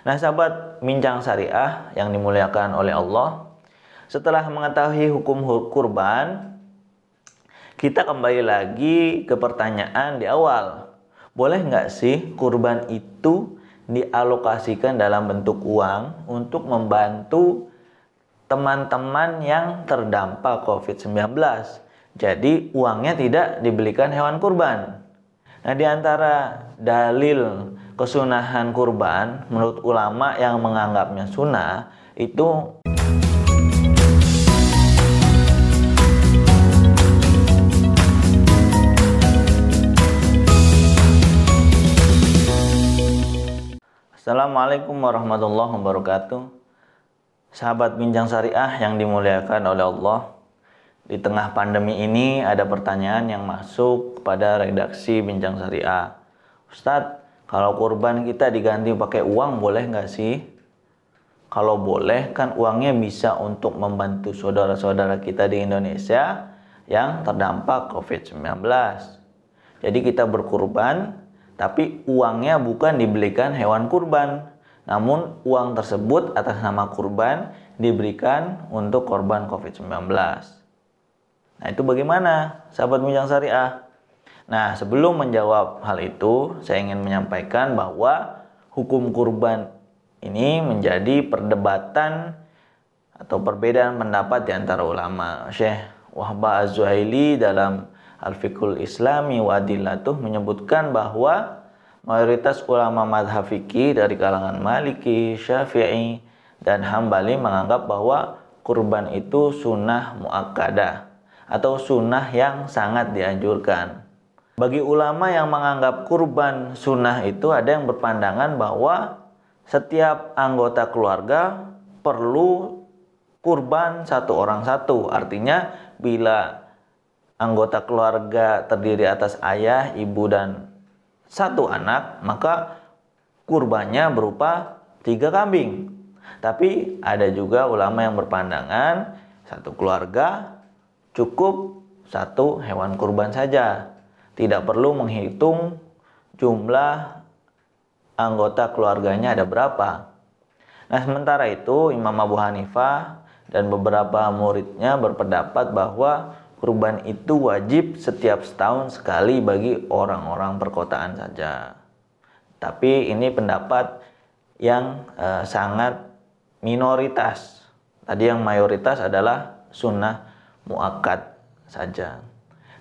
Nah, sahabat Bincang Syariah yang dimuliakan oleh Allah, setelah mengetahui hukum kurban, kita kembali lagi ke pertanyaan di awal. Boleh nggak sih kurban itu dialokasikan dalam bentuk uang untuk membantu teman-teman yang terdampak COVID-19? Jadi uangnya tidak dibelikan hewan kurban. Nah, di antara dalil kesunahan kurban menurut ulama yang menganggapnya sunnah itu Assalamualaikum warahmatullahi wabarakatuh. Sahabat Bincang Syariah yang dimuliakan oleh Allah, di tengah pandemi ini ada pertanyaan yang masuk kepada redaksi Bincang Syariah. Ustadz, kalau kurban kita diganti pakai uang boleh nggak sih? Kalau boleh kan uangnya bisa untuk membantu saudara-saudara kita di Indonesia yang terdampak COVID-19. Jadi kita berkurban, tapi uangnya bukan dibelikan hewan kurban, namun uang tersebut atas nama kurban diberikan untuk korban COVID-19. Nah, itu bagaimana, sahabat Bincang Syariah? Nah, sebelum menjawab hal itu, saya ingin menyampaikan bahwa hukum kurban ini menjadi perdebatan atau perbedaan pendapat di antara ulama. Syekh Wahbah Az-Zuhaili dalam Al-Fiqhul Islami wa Adillatuh menyebutkan bahwa mayoritas ulama madhab fikih dari kalangan Maliki, Syafi'i, dan Hambali menganggap bahwa kurban itu sunnah muakkadah atau sunnah yang sangat dianjurkan. Bagi ulama yang menganggap kurban sunnah itu ada yang berpandangan bahwa setiap anggota keluarga perlu kurban satu orang satu. Artinya bila anggota keluarga terdiri atas ayah, ibu, dan satu anak, maka kurbannya berupa 3 kambing. Tapi ada juga ulama yang berpandangan satu keluarga cukup 1 hewan kurban saja. Tidak perlu menghitung jumlah anggota keluarganya ada berapa. Nah, sementara itu Imam Abu Hanifah dan beberapa muridnya berpendapat bahwa kurban itu wajib setiap setahun sekali bagi orang-orang perkotaan saja. Tapi ini pendapat yang sangat minoritas. Tadi yang mayoritas adalah sunnah muakkad saja.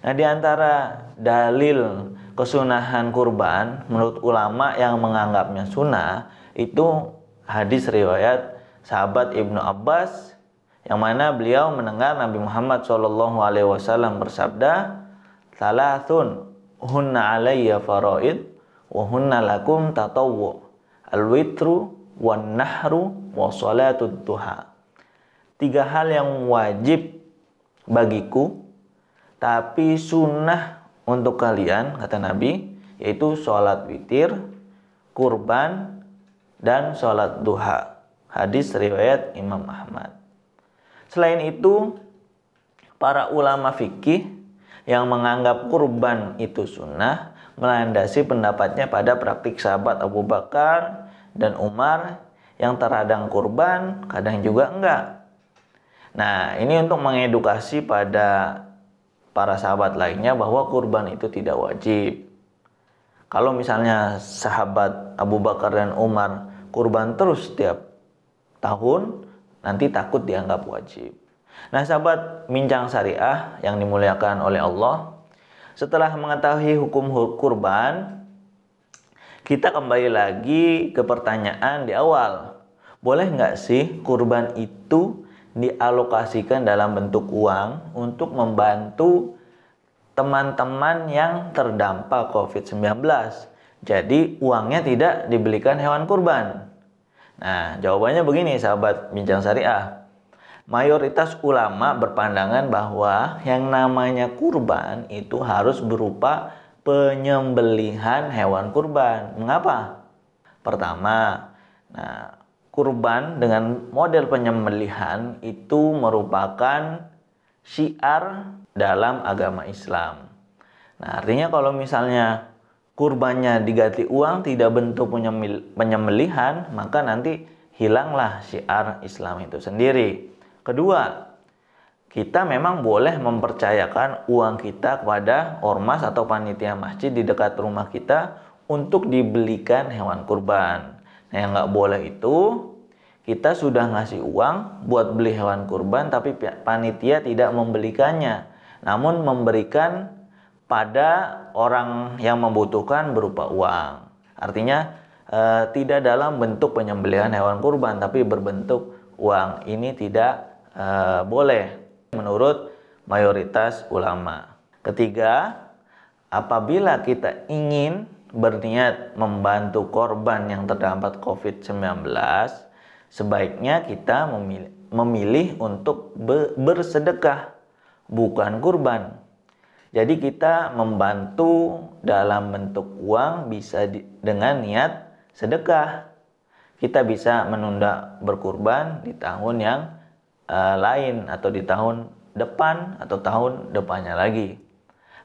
Nah, di antara dalil kesunahan kurban menurut ulama yang menganggapnya sunnah itu hadis riwayat sahabat Ibnu Abbas, yang mana beliau mendengar Nabi Muhammad SAW bersabda, "Salasun hunna alayya faraid wa hunna lakum tatawwu, al-witru wan nahru wa salatud duha." 3 hal yang wajib bagiku tapi sunnah untuk kalian, kata Nabi, yaitu sholat witir, kurban, dan sholat duha. Hadis riwayat Imam Ahmad. Selain itu, para ulama fikih yang menganggap kurban itu sunnah melandasi pendapatnya pada praktik sahabat Abu Bakar dan Umar yang terkadang kurban, kadang juga enggak. Nah, ini untuk mengedukasi pada para sahabat lainnya bahwa kurban itu tidak wajib. Kalau misalnya sahabat Abu Bakar dan Umar kurban terus setiap tahun, nanti takut dianggap wajib. Nah, sahabat Bincang Syariah yang dimuliakan oleh Allah, setelah mengetahui hukum kurban, kita kembali lagi ke pertanyaan di awal. Boleh nggak sih kurban itu dialokasikan dalam bentuk uang untuk membantu teman-teman yang terdampak COVID-19? Jadi uangnya tidak dibelikan hewan kurban. Nah, jawabannya begini, sahabat Bincang Syariah. Mayoritas ulama berpandangan bahwa yang namanya kurban itu harus berupa penyembelihan hewan kurban. Mengapa? Pertama, kurban dengan model penyembelihan itu merupakan syiar dalam agama Islam. Nah, artinya kalau misalnya kurbannya diganti uang, tidak bentuk penyembelihan, maka nanti hilanglah syiar Islam itu sendiri. Kedua, kita memang boleh mempercayakan uang kita kepada ormas atau panitia masjid di dekat rumah kita untuk dibelikan hewan kurban. Nah, yang nggak boleh itu, kita sudah ngasih uang buat beli hewan kurban, tapi panitia tidak membelikannya, namun memberikan pada orang yang membutuhkan berupa uang. Artinya tidak dalam bentuk penyembelihan hewan kurban, tapi berbentuk uang. Ini tidak boleh menurut mayoritas ulama. Ketiga, apabila kita ingin berniat membantu korban yang terdampak COVID-19, sebaiknya kita memilih untuk bersedekah, bukan kurban. Jadi kita membantu dalam bentuk uang bisa dengan niat sedekah. Kita bisa menunda berkurban di tahun yang lain atau di tahun depan atau tahun depannya lagi.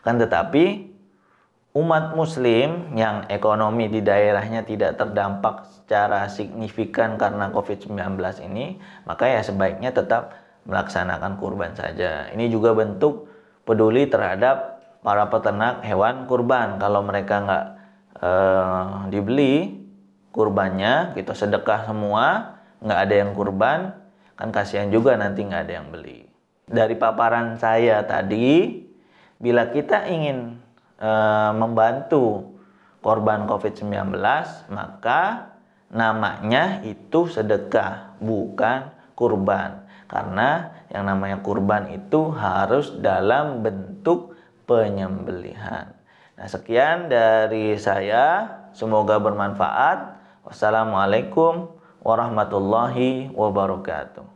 Kan tetapi umat muslim yang ekonomi di daerahnya tidak terdampak secara signifikan karena COVID-19 ini, maka ya sebaiknya tetap melaksanakan kurban saja. Ini juga bentuk peduli terhadap para peternak hewan kurban. Kalau mereka nggak dibeli kurbannya, kita sedekah semua, nggak ada yang kurban, kan kasihan juga nanti nggak ada yang beli. Dari paparan saya tadi, bila kita ingin membantu korban COVID-19, maka namanya itu sedekah, bukan kurban. Karena yang namanya kurban itu harus dalam bentuk penyembelihan. Nah, sekian dari saya. Semoga bermanfaat. Wassalamualaikum warahmatullahi wabarakatuh.